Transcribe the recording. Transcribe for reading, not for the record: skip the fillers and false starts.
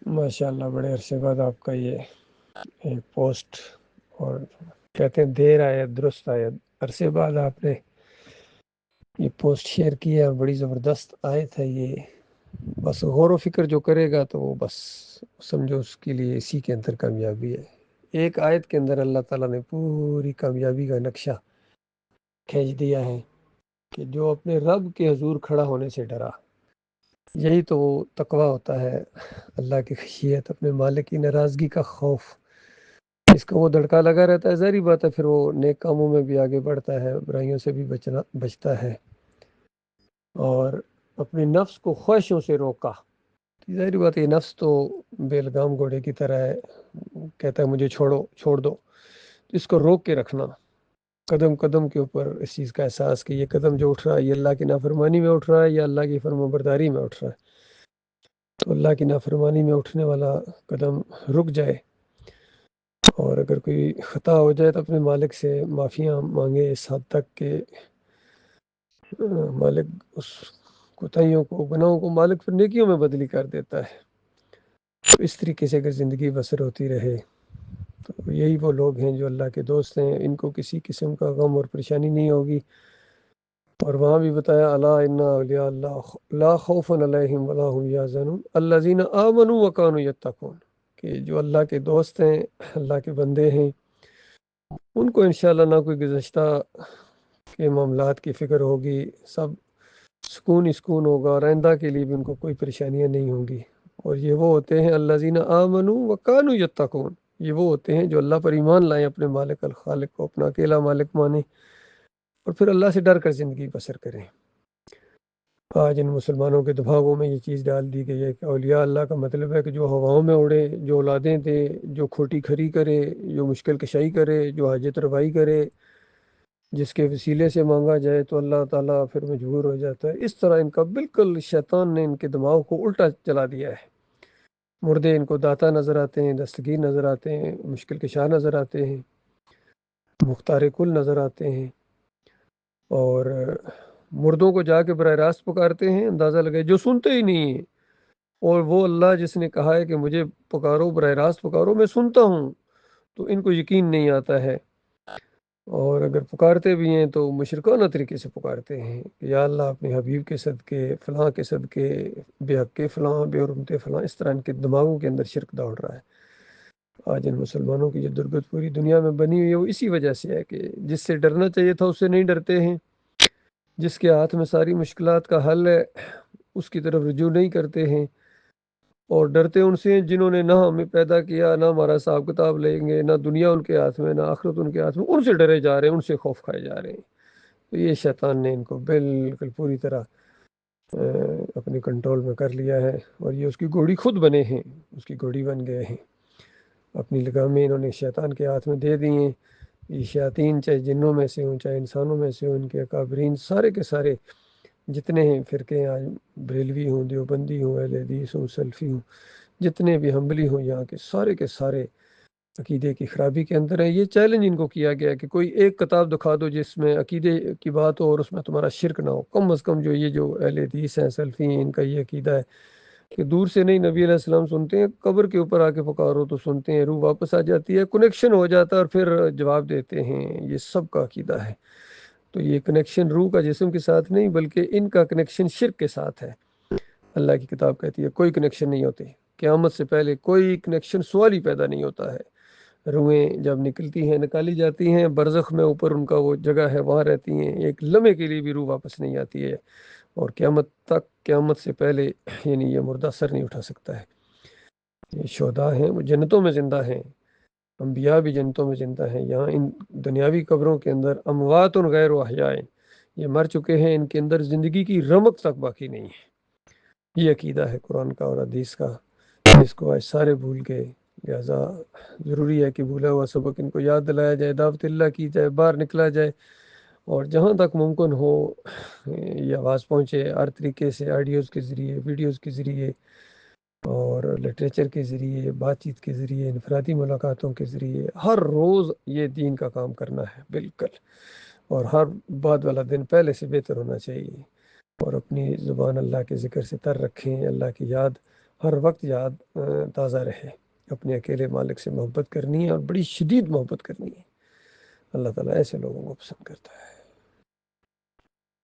ماشاءاللہ بڑے عرصے بعد آپ کا یہ ایک پوسٹ، اور کہتے ہیں دیر آئے درست آئے، عرصے بعد آپ نے یہ پوسٹ شیئر کیا، بڑی زبردست آیت ہے یہ۔ بس غور و فکر جو کرے گا تو وہ بس سمجھو اس کے لیے اسی کے اندر کامیابی ہے۔ ایک آیت کے اندر اللہ تعالیٰ نے پوری کامیابی کا نقشہ کھینچ دیا ہے کہ جو اپنے رب کے حضور کھڑا ہونے سے ڈرا، یہی تو تقویٰ ہوتا ہے، اللہ کی خشیت، اپنے مالک کی ناراضگی کا خوف۔ اس کا وہ دھڑکا لگا رہتا ہے، ظاہری بات ہے پھر وہ نیک کاموں میں بھی آگے بڑھتا ہے، برائیوں سے بھی بچتا ہے، اور اپنے نفس کو خواہشوں سے روکا۔ ظاہری بات ہے یہ نفس تو بیلگام گھوڑے کی طرح ہے، کہتا ہے مجھے چھوڑ دو، اس کو روک کے رکھنا، قدم قدم کے اوپر اس چیز کا احساس کہ یہ قدم جو اٹھ رہا ہے یہ اللہ کی نافرمانی میں اٹھ رہا ہے یا اللہ کی فرما برداری میں اٹھ رہا ہے۔ تو اللہ کی نافرمانی میں اٹھنے والا قدم رک جائے، اور اگر کوئی خطا ہو جائے تو اپنے مالک سے معافیاں مانگے، اس حد تک کہ مالک اس کوتاہیوں کو، گناہوں کو مالک پھر نیکیوں میں بدلی کر دیتا ہے۔ تو اس طریقے سے اگر زندگی بسر ہوتی رہے تو یہی وہ لوگ ہیں جو اللہ کے دوست ہیں، ان کو کسی قسم کا غم اور پریشانی نہیں ہوگی۔ اور وہاں بھی بتایا الا ان اولیاء اللہ لا خوف علیہم ولا هم یحزنون الذین آمنوا وکانوا یتقون، کہ جو اللہ کے دوست ہیں، اللہ کے بندے ہیں، ان کو انشاءاللہ نہ کوئی گزشتہ کے معاملات کی فکر ہوگی، سب سکون ہی سکون ہوگا، اور آئندہ کے لیے بھی ان کو کوئی پریشانیاں نہیں ہوں گی۔ اور یہ وہ ہوتے ہیں الذین آمنوا وکانوا یتقون، یہ وہ ہوتے ہیں جو اللہ پر ایمان لائیں، اپنے مالک الخالق کو اپنا اکیلا مالک مانیں، اور پھر اللہ سے ڈر کر زندگی بسر کریں۔ آج ان مسلمانوں کے دماغوں میں یہ چیز ڈال دی گئی ہے کہ اولیاء اللہ کا مطلب ہے کہ جو ہواؤں میں اڑے، جو اولادیں دے، جو کھوٹی کھری کرے، جو مشکل کشائی کرے، جو حاجت روائی کرے، جس کے وسیلے سے مانگا جائے تو اللہ تعالیٰ پھر مجبور ہو جاتا ہے۔ اس طرح ان کا بالکل شیطان نے ان کے دماغ کو الٹا چلا دیا ہے۔ مردے ان کو داتا نظر آتے ہیں، دستگیر نظر آتے ہیں، مشکل کشا نظر آتے ہیں، مختار کل نظر آتے ہیں، اور مردوں کو جا کے براہ راست پکارتے ہیں، اندازہ لگائے جو سنتے ہی نہیں ہیں۔ اور وہ اللہ جس نے کہا ہے کہ مجھے پکارو، براہ راست پکارو، میں سنتا ہوں، تو ان کو یقین نہیں آتا ہے، اور اگر پکارتے بھی ہیں تو مشرکانہ طریقے سے پکارتے ہیں کہ یا اللہ اپنے حبیب کے صدقے، فلاں کے صدقے، بے حق کے فلاں، بے حرمت فلاں، اس طرح ان کے دماغوں کے اندر شرک دوڑ رہا ہے۔ آج ان مسلمانوں کی جو درگت پوری دنیا میں بنی ہوئی ہے وہ اسی وجہ سے ہے کہ جس سے ڈرنا چاہیے تھا اس سے نہیں ڈرتے ہیں، جس کے ہاتھ میں ساری مشکلات کا حل ہے اس کی طرف رجوع نہیں کرتے ہیں، اور ڈرتے ان سے ہیں جنہوں نے نہ ہمیں پیدا کیا، نہ ہمارا حساب کتاب لیں گے، نہ دنیا ان کے ہاتھ میں، نہ آخرت ان کے ہاتھ میں، ان سے ڈرے جا رہے ہیں، ان سے خوف کھائے جا رہے ہیں۔ تو یہ شیطان نے ان کو بالکل پوری طرح اپنے کنٹرول میں کر لیا ہے، اور یہ اس کی گھوڑی خود بنے ہیں، اس کی گھوڑی بن گئے ہیں۔ اپنی لگامیں انہوں نے شیطان کے ہاتھ میں دے دی ہیں۔ یہ شیاطین چاہے جنوں میں سے ہوں چاہے انسانوں میں سے ہوں، ان کے اکابرین سارے کے سارے جتنے ہیں فرقے، آج بریلوی ہوں، دیوبندی ہوں، اہل حدیث ہوں، سلفی ہوں، جتنے بھی حنبلی ہوں، یہاں کے سارے عقیدے کی خرابی کے اندر ہے۔ یہ چیلنج ان کو کیا گیا کہ کوئی ایک کتاب دکھا دو جس میں عقیدے کی بات ہو اور اس میں تمہارا شرک نہ ہو، کم از کم جو اہل حدیث ہیں، سلفی ہیں، ان کا یہ عقیدہ ہے کہ دور سے نہیں، نبی علیہ السلام سنتے ہیں، قبر کے اوپر آ کے پکارو تو سنتے ہیں، روح واپس آ جاتی ہے، کنیکشن ہو جاتا ہے اور پھر جواب دیتے ہیں۔ یہ سب کا عقیدہ ہے۔ تو یہ کنیکشن روح کا جسم کے ساتھ نہیں بلکہ ان کا کنیکشن شرک کے ساتھ ہے۔ اللہ کی کتاب کہتی ہے کوئی کنیکشن نہیں ہوتے، قیامت سے پہلے کوئی کنیکشن، سوال ہی پیدا نہیں ہوتا ہے۔ روحیں جب نکلتی ہیں، نکالی جاتی ہیں، برزخ میں اوپر ان کا وہ جگہ ہے، وہاں رہتی ہیں، ایک لمحے کے لیے بھی روح واپس نہیں آتی ہے، اور قیامت تک، قیامت سے پہلے یعنی یہ مردہ سر نہیں اٹھا سکتا ہے۔ یہ شہداء ہیں وہ جنتوں میں زندہ ہیں، انبیاء بھی جنتوں میں زندہ ہیں۔ یہاں ان دنیاوی قبروں کے اندر اموات غیر احیاء، یہ مر چکے ہیں، ان کے اندر زندگی کی رمق تک باقی نہیں ہے۔ یہ عقیدہ ہے قرآن کا اور حدیث کا، جس کو آج سارے بھول گئے۔ لہٰذا ضروری ہے کہ بھولا ہوا سبق ان کو یاد دلایا جائے، دعوت اللہ کی جائے، باہر نکلا جائے، اور جہاں تک ممکن ہو یہ آواز پہنچے، ہر طریقے سے، آڈیوز کے ذریعے، ویڈیوز کے ذریعے، اور لٹریچر کے ذریعے، بات چیت کے ذریعے، انفرادی ملاقاتوں کے ذریعے، ہر روز یہ دین کا کام کرنا ہے بالکل، اور ہر بعد والا دن پہلے سے بہتر ہونا چاہیے، اور اپنی زبان اللہ کے ذکر سے تر رکھیں، اللہ کی یاد ہر وقت یاد تازہ رہے. اپنے اکیلے مالک سے محبت کرنی ہے اور بڑی شدید محبت کرنی ہے. اللہ تعالیٰ ایسے لوگوں کو پسند کرتا ہے.